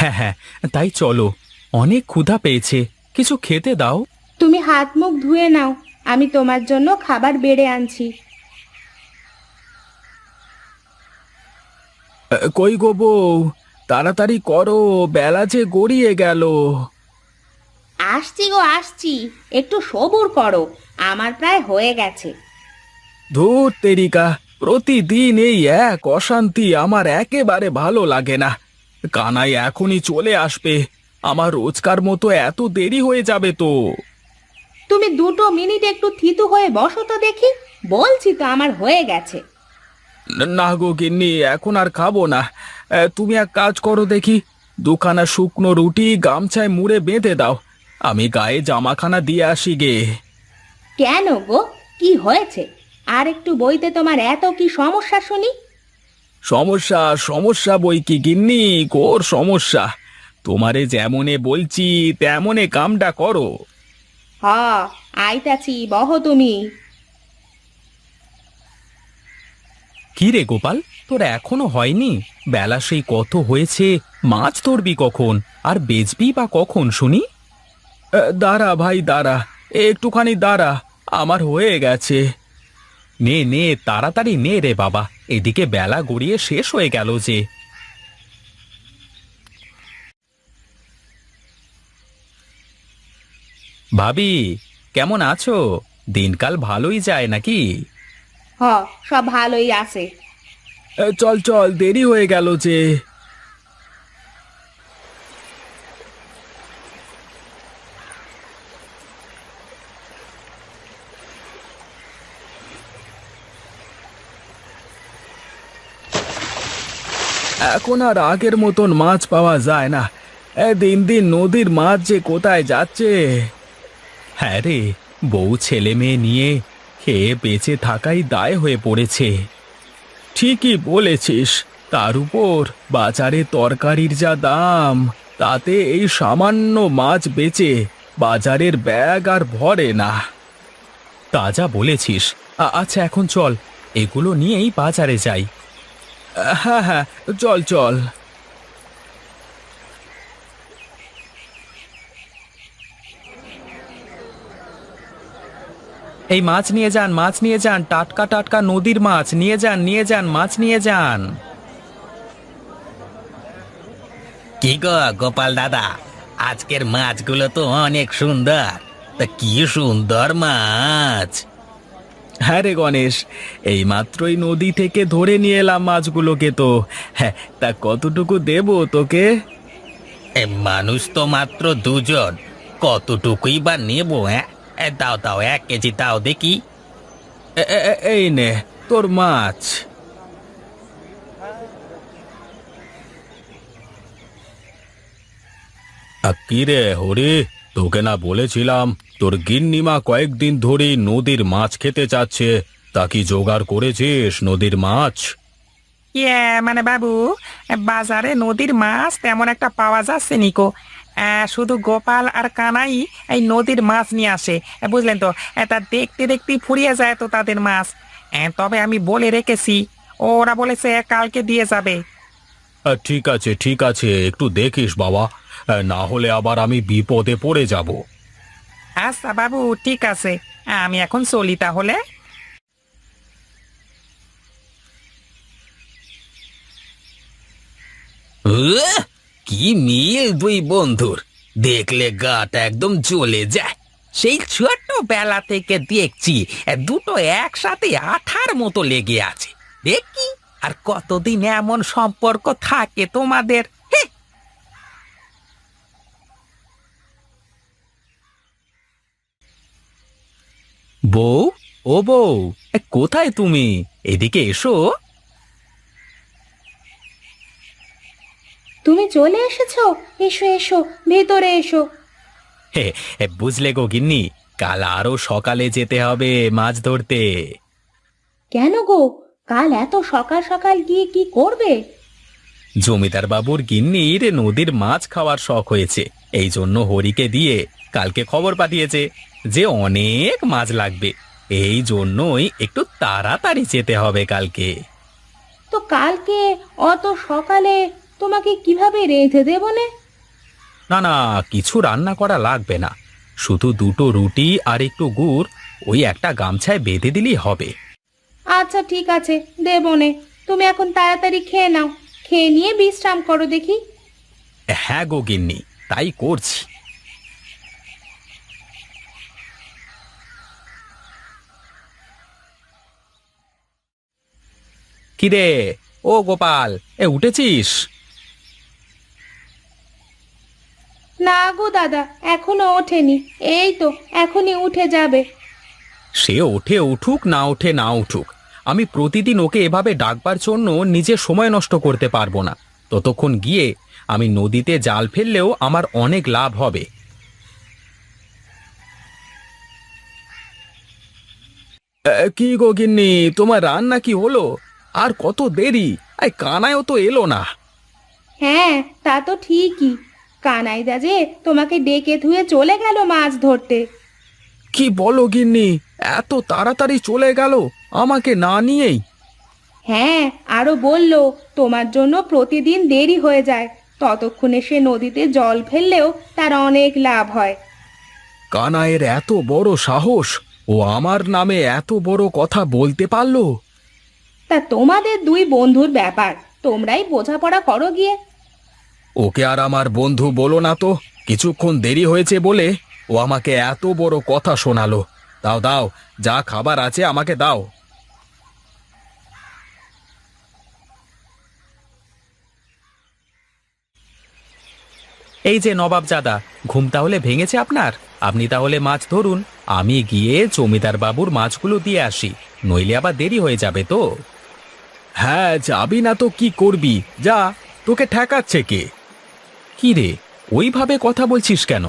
হ্যাঁ হ্যাঁ, তাই চলো। অনেক ক্ষুধা পেয়েছে, কিছু খেতে দাও। তুমি হাত মুখ ধুয়ে নাও, আমি তোমার জন্য খাবার বেড়ে আনছি। কই গো বউ, তাড়াতাড়ি করো, বেলা যে গড়িয়ে গেল। আসছি গো আসছি, একটু সবুর করো, আমার প্রায় হয়ে গেছে। ধুর তেরিকা, প্রতিদিন এই এক অশান্তি, আমার একেবারে ভালো লাগে না। কানাই এখনই চলে আসবে, আমার রোজকার মতো এত দেরি হয়ে যাবে তো। তুমি 2 মিনিট একটু থিতু হয়ে বসো তো দেখি, বলছি তো আমার হয়ে গেছে। না গো গিন্নি, এখন আর খাবো না। তুমি এক কাজ করো দেখি, দুখানা শুকনো রুটি গামছায় মুড়ে বেঁধে দাও, আমি গায়ে জামাখানা দিয়ে আসি গে। কেন গো, কি হয়েছে? আর একটু বইতে তোমার এত কি সমস্যা শুনি? সমস্যা সমস্যা বই কি গিন্নি, ঘোর সমস্যা। তোমারে যেমনে বলছি তেমনে কামটা করো। হ, আইতাছি, বহো তুমি। কি রে গোপাল, তোর এখনো হয়নি? বেলা সেই কত হয়েছে, মাছ ধরবি কখন আর বেচবি বা কখন শুনি? দাঁড়া ভাই দাঁড়া, একটুখানি দাঁড়া, আমার হয়ে গেছে। নে নে, তাড়াতাড়ি নে রে বাবা, এদিকে বেলা গড়িয়ে শেষ হয়ে গেল যে। ভাবি, কেমন আছো? দিনকাল ভালোই যায় নাকি? হ, সব ভালোই আছে। চল চল, দেরি হয়ে গেল যে। এখন আর আগের মতন মাছ পাওয়া যায় না, দিন দিন নদীর মাছ যে কোথায় যাচ্ছে। হ্যাঁ রে, বউ ছেলে মেয়ে নিয়ে খেয়ে বেঁচে থাকাই দায় হয়ে পড়েছে। ঠিকই বলেছিস, তার উপর বাজারে তরকারির যা দাম, তাতে এই সামান্য মাছ বেচে বাজারের ব্যাগ আর ভরে না। তা যা বলেছিস। আচ্ছা এখন চল, এগুলো নিয়েই বাজারে যাই। হ্যাঁ হ্যাঁ, চল চল। এই মাছ নিয়ে যান, মাছ নিয়ে যান, টাটকা টাটকা নদীর মাছ নিয়ে যান, নিয়ে যান, মাছ নিয়ে যান। কি গো গোপাল দাদা, আজকের মাছগুলো তো অনেক সুন্দর। তা কি সুন্দর মাছ! হ্যাঁ রে গণেশ, এই মাত্রই নদী থেকে ধরে নিয়ে এলাম মাছগুলোকে তো। হ্যাঁ, তা কতটুকু দেবো তোকে? মানুষ তো মাত্র দুজন, কতটুকুই বা নেবো? হ্যাঁ, দাও দাও, 1 কেজি দাও দেখি। এই নে তোর মাছ। কি রে হরি, তোকে না বলেছিলাম তোর গিন্নিমা কয়েকদিন ধরেই নদীর মাছ খেতে চাচ্ছে, তা কি জোগাড় করেছিস নদীর মাছ? মানে বাবু, বাজারে নদীর মাছ তেমন একটা পাওয়া যাচ্ছে নিকো। শুধু গোপাল আর কানাই এই নদীর মাছ নিয়ে আসে, বুঝলেন তো। তা দেখতে দেখতেই ফুরিয়ে যায় তো তাদের মাছ। তবে আমি বলে রেখেছি, ওরা বলেছে কালকে দিয়ে যাবে। ঠিক আছে ঠিক আছে, একটু দেখিস বাবা, না হলে আবার আমি বিপদে পড়ে যাব। আচ্ছা বাবু, ঠিক আছে, আমি এখন চলি তাহলে। উহ, কি মিল দুই বন্ধুর, দেখলে গাটা একদম জ্বলে যায়। সেই ছোটবেলা থেকে দেখছি দুটো একসাথে আঠার মতো লেগে আছে। দেখি আর কতদিন এমন সম্পর্ক থাকে তোমাদের। হে! বউ, ও বউ, কোথায় তুমি? এদিকে এসো। তুমি চলে এসেছো? এসো এসো, ভেতরে এসো। হে, বুঝলে গো গিন্নি, কাল আরো সকালে যেতে হবে মাছ ধরতে। কেন গো, কাল এত সকাল সকাল গিয়ে কি করবে? জমিদার বাবুর গিন্নির নদীর মাছ খাওয়ার শখ হয়েছে, এই জন্য হরিকে দিয়ে কালকে খবর পাঠিয়েছে যে অনেক মাছ লাগবে। এই জন্যই একটু তাড়াতাড়ি যেতে হবে কালকে। তো কালকে অত সকালে তোমাকে কিভাবে রেঁধে দেবো নে? না না, কিছু রান্না করা লাগবে না, শুধু দুটো রুটি আর একটু গুড় ওই একটা গামছায় বেঁধে দিলেই হবে। আচ্ছা ঠিক আছে, দেবো নে। তুমি এখন তাড়াতাড়ি খেয়ে নাও, খেয়ে নিয়ে বিশ্রাম করো দেখি। হ্যাঁ গো গিন্নি, তাই করছি। কিরে, ও গোপাল, উঠেছিস? না গো দাদা, এখনো ওঠেনি। এই তো এখনই উঠে যাবে। সে ওঠে উঠুক, না ওঠে না উঠুক, আমি প্রতিদিন ওকে এভাবে ডাকবার জন্য নিজে সময় নষ্ট করতে পারবো না। ততক্ষণ গিয়ে আমি নদীতে জাল ফেললেও আমার অনেক লাভ হবে। কি গো গিন্নি, তোমার রান্না কি হলো? আর কত দেরি? কানাইও তো এলো না। হ্যাঁ, তা তো ঠিকই। কানাইদা যে তোমাকে ডেকে ধুয়ে চলে গেল মাছ ধরতে। কি বলো গিন্নি, এত তাড়াতাড়ি চলে গেল আমাকে না নিয়েই? হ্যাঁ, আরো বলল তোমার জন্য প্রতিদিন দেরি হয়ে যায়, ততক্ষণে সে নদীতে জল ফেললেও তার অনেক লাভ হয়। কানাইয়ের এত বড় সাহস, ও আমার নামে এত বড় কথা বলতে পারলো? তা তোমাদের দুই বন্ধুর ব্যাপার, তোমরাই বোঝাপড়া করো গিয়ে। ওকে আর আমার বন্ধু বলো না তো, কিছুক্ষণ দেরি হয়েছে বলে ও আমাকে এত বড় কথা শোনালো। দাও দাও, যা খাবার আছে আমাকে দাও। এই যে নবাবজাদা, ঘুম তাহলে ভেঙেছে আপনার? আপনি তাহলে মাছ ধরুন, আমি গিয়ে জমিদার বাবুর মাছগুলো দিয়ে আসি, নইলে আবার দেরি হয়ে যাবে তো। হ্যাঁ, যাবি না তো কি করবি, যা। তোকে ঠেকাচ্ছে কে? কি রে, ওইভাবে কথা বলছিস কেন?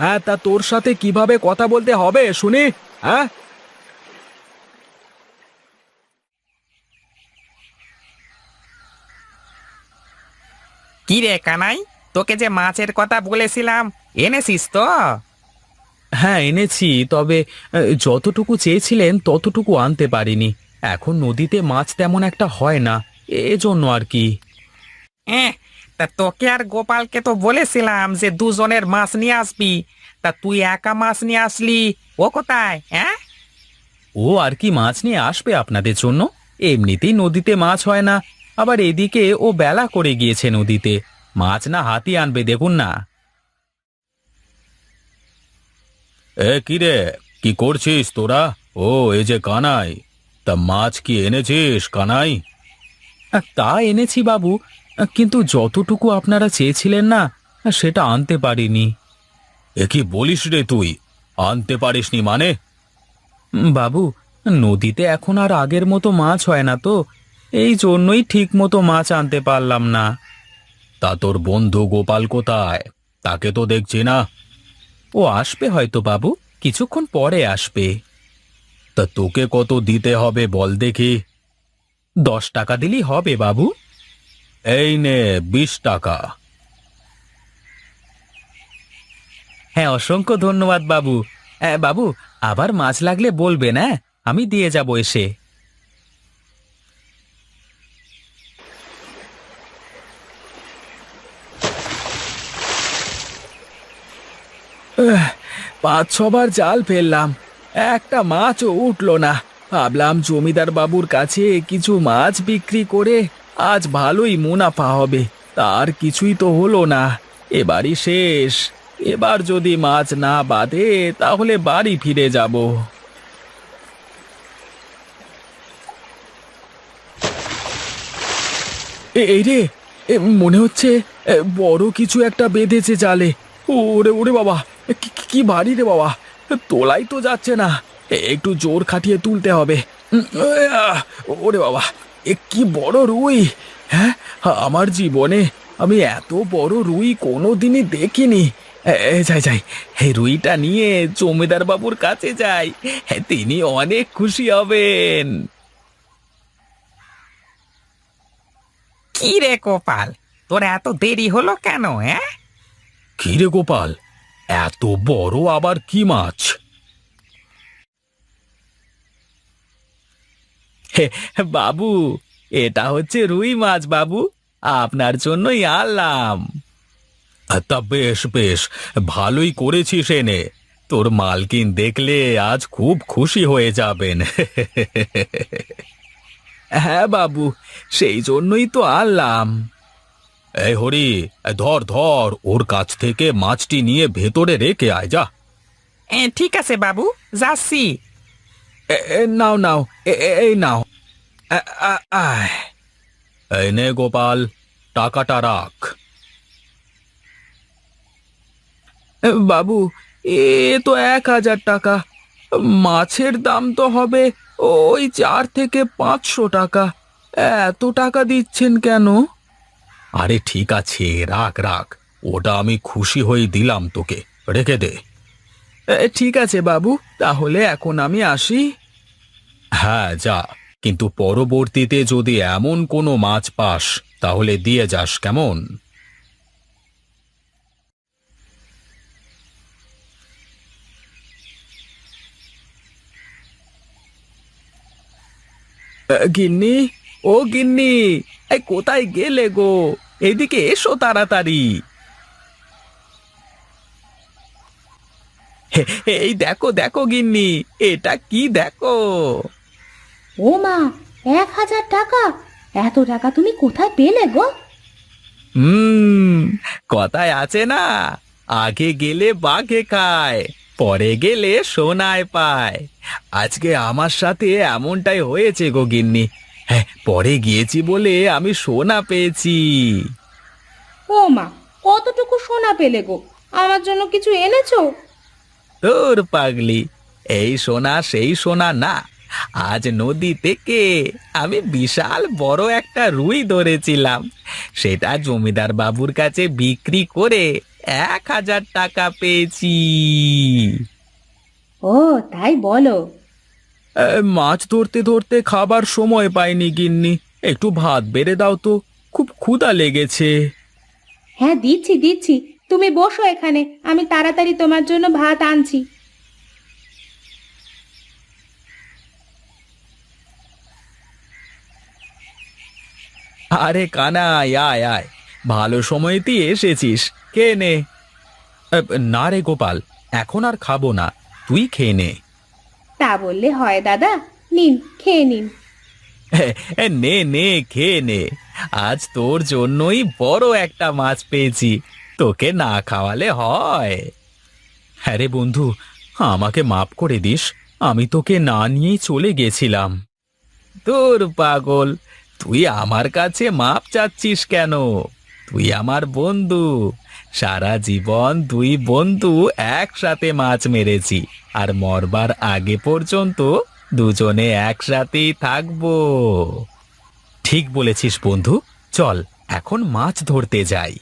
হ্যাঁ, তা তোর সাথে কিভাবে কথা বলতে হবে শুনি? হ্যাঁ, কি রে কানাই, তোকে যে মাছের কথা বলেছিলাম এনেছিস তো? হ্যাঁ এনেছি, তবে যতটুকু চেয়েছিলেন ততটুকু আনতে পারিনি। এখন নদীতে মাছ তেমন একটা হয় না, এজন্য আর কি। তা তোকে আর গোপালকে তো বলেছিলাম যে দুজনের মাছ নিয়ে আসবি, তা তুই একা মাছ নিয়ে আসলি, ও কোথায়? হ্যাঁ, ও আর কি মাছ নিয়ে আসবে আপনাদের জন্য? এমনিতেই নদীতে মাছ হয় না, আবার এদিকে ও বেলা করে গিয়েছে নদীতে, মাছ না হাতি আনবে দেখুন না। কি রে, কি করছিস তোরা? ও, এই যে কানাই, তা মাছ কি এনেছিস কানাই? তা এনেছি বাবু, কিন্তু যতটুকু আপনারা চেয়েছিলেন না, সেটা আনতে পারিনি। এ কি বলিস রে তুই, আনতে পারিসনি মানে? বাবু, নদীতে এখন আর আগের মতো মাছ হয় না তো, এই জন্যই ঠিক মতো মাছ আনতে পারলাম না। তা তোর বন্ধু গোপাল কোথায়? তাকে তো দেখছি না। ও আসবে হয়তো বাবু, কিছুক্ষণ পরে আসবে। তা তোকে কত দিতে হবে বল দেখি। 10 টাকা দিলেই হবে বাবু। এই নে 20 টাকা। হ্যাঁ, অসংখ্য ধন্যবাদ বাবু। বাবু, আবার মাছ লাগলে বলবেন, হ্যাঁ, আমি দিয়ে যাব এসে। পাঁচ ছবার জাল ফেললাম, একটা মাছও উঠলো না। ভাবলাম জমিদার বাবুর কাছে কিছু মাছ বিক্রি করে আজ ভালোই মুনাফা হবে, তার কিছুই তো হলো না। এবারই শেষ, এবার যদি মাছ না বাঁধে তাহলে বাড়ি ফিরে যাব। এই রে, মনে হচ্ছে বড় কিছু একটা বেঁধেছে জালে। ওরে ওরে বাবা, কি ভারী রে বাবা, তোলাই তো যাচ্ছে না, একটু জোর খাটিয়ে তুলতে হবে। ওরে বাবা, কি বড় রুই! হ্যাঁ, আমার জীবনে আমি এত বড় রুই কোনোদিনই দেখিনি। যাই যাই, এই রুইটা নিয়ে জমিদার বাবুর কাছে যাই, তিনি অনেক খুশি হবেন। কি রে গোপাল, তোর এত দেরি হলো কেন? হ্যাঁ, কি রে গোপাল, এত বড় আবার কি মাছ? বাবু, এটা হচ্ছে রুই মাছ বাবু, আপনার জন্যই আনলাম। তা বেশ বেশ, ভালোই করেছিস এনে। তোর মালকিন দেখলে আজ খুব খুশি হয়ে যাবেন। হ্যাঁ বাবু, সেই জন্যই তো আনলাম। এই হরি, ধর ধর, ওর কাছ থেকে মাছটি নিয়ে ভেতরে রেখে আয় যা। ঠিক আছে বাবু, যাচ্ছি। নাও নাও, এই নাও। আয়। এই নে গোপাল, টাকাটা রাখ। বাবু, এ তো 1,000 টাকা। মাছের দাম তো হবে ওই 400 থেকে 500 টাকা। এত টাকা দিচ্ছেন কেন? আরে ঠিক আছে, রাখ রাখ, ওটা আমি খুশি হয়ে দিলাম তোকে, রেখে দে। ঠিক আছে বাবু, তাহলে এখন আমি আসি। হ্যাঁ যা, কিন্তু পরবর্তীতে যদি এমন কোনো মাছ পাস তাহলে দিয়ে যাস, কেমন? গিন্নি, ও গিন্নি, এই কোথায় গেলে গো? এদিকে এসো তাড়াতাড়ি। এই দেখো দেখো গিন্নি, এটা কি দেখো? ও মা, 1,000 টাকা! এত টাকা তুমি কোথায় পেলে গো? হুম, কথায় আছে না, আগে গেলে বাঘে খায়, পরে গেলে সোনায় পায়। আজকে আমার সাথে এমনটাই হয়েছে গো গিন্নি। হ্যাঁ, পরে গিয়েছি বলে আমি সোনা পেয়েছি। ও মা, কতটুকু সোনা পেলে গো? আমার জন্য কিছু এনেছো? তোর পাগলি, এই সোনা সেই সোনা না। আজ নদী থেকে আমি বিশাল বড় একটা রুই ধরেছিলাম, সেটা জমিদার বাবুর কাছে বিক্রি করে 1,000 টাকা পেয়েছি। ও তাই বলো? মাছ ধরতে ধরতে খাবার সময় পাইনি গিন্নি, একটু ভাত বেড়ে দাও তো, খুব ক্ষুধা লেগেছে। হ্যাঁ দিচ্ছি দিচ্ছি, তুমি বসো এখানে, আমি তাড়াতাড়ি তোমার জন্য ভাত আনছি। আরে কানাই, আয় আয়, ভালো সময়তেই এসেছিস, কে নে। না রে গোপাল, এখন আর খাবো না, তুই খেয়ে নে। তা বললে হয় দাদা, নিন খেয়ে নিন। নে নে, খেয়ে নে। আজ তোর জন্যই বড় একটা মাছ পেয়েছি, তোকে না খাওয়ালে হয়? হ্যাঁ রে বন্ধু, আমাকে মাফ করে দিস, আমি তোকে না নিয়েই চলে গেছিলাম। তোর পাগল, তুই আমার কাছে মাপ চাচ্ছিস কেন? তুই আমার বন্ধু, সারা জীবন দুই বন্ধু একসাথে মাছ মেরেছি, আর মরবার আগে পর্যন্ত দুজনে একসাথেই থাকবো। ঠিক বলেছিস বন্ধু, চল এখন মাছ ধরতে যাই।